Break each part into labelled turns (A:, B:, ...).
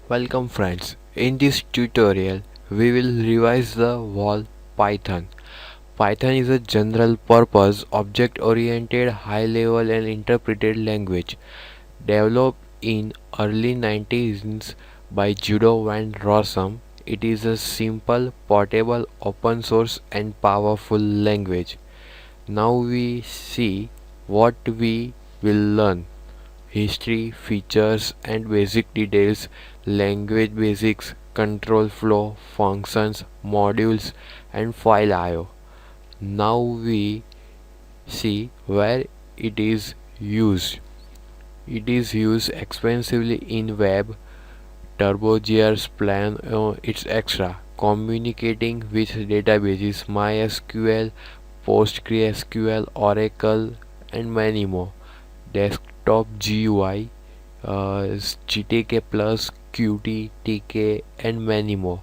A: Welcome friends. In this tutorial, we will revise the wall Python. Python is a general purpose, object oriented, high level and interpreted language developed in early 90s by Judo Van Rossum. It is a simple, portable, open source and powerful language. Now we see what we will learn. History, features and basic details, language basics, control flow, functions, modules and file IO. Now we see where it is used. It is used extensively in web, TurboGears plan its extra, communicating with databases MySQL, PostgreSQL, Oracle and many more. Desktop GUI, GTK Plus, Qt, TK and many more.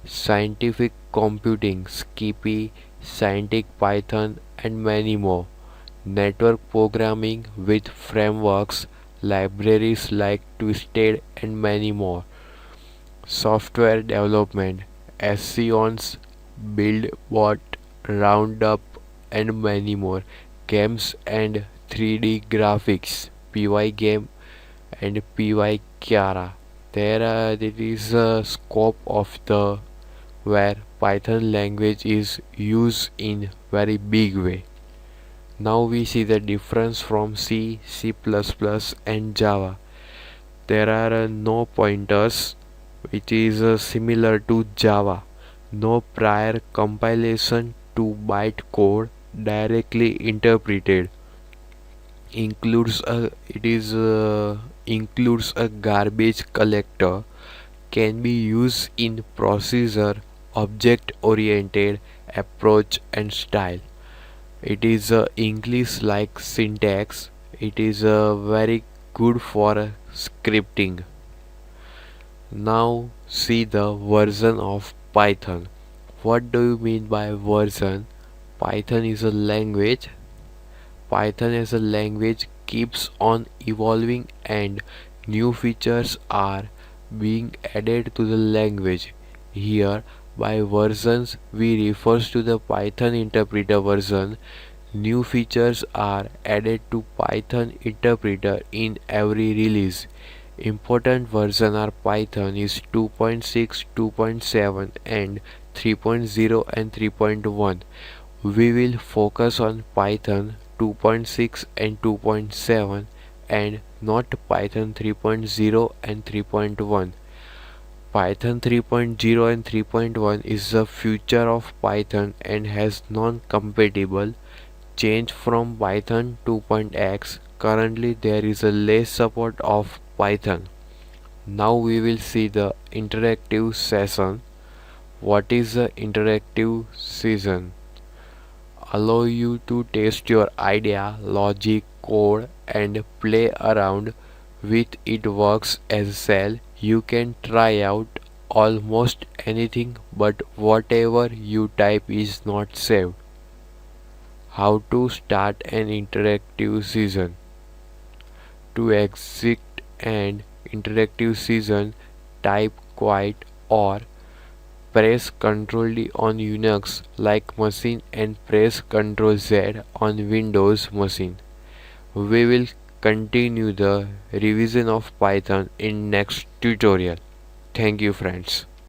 A: Scientific computing, Skippy, Scientific Python and many more. Network programming with frameworks, libraries like Twisted and many more. Software development, Scions, BuildBot, Roundup and many more. Games and 3D graphics, Pygame and Pycara. There is a scope of the where Python language is used in very big way. Now we see the difference from C, C++ and Java. There are no pointers, which is similar to Java. No prior compilation to bytecode directly interpreted. Includes a garbage collector, can be used in procedure, object oriented approach and style. It is English like syntax. It is very good for scripting. Now see the version of Python. What do you mean by version? Python is a language. Python as a language keeps on evolving and new features are being added to the language. Here by versions we refers to the Python interpreter version. New features are added to Python interpreter in every release. Important versions are Python is 2.6, 2.7 and 3.0 and 3.1. We will focus on Python 2.6 and 2.7 and not Python 3.0 and 3.1. Python 3.0 and 3.1 is the future of Python and has non-compatible change from Python 2.x. Currently there is a less support of Python. Now we will see the interactive session. What is the interactive session? Allow you to test your idea, logic, code and play around with it. Works as a cell. You can try out almost anything, but whatever you type is not saved. How to start an interactive session? To exit an interactive session, type quiet or press Ctrl D on Unix like machine and press Ctrl Z on Windows machine. We will continue the revision of Python in next tutorial. Thank you friends.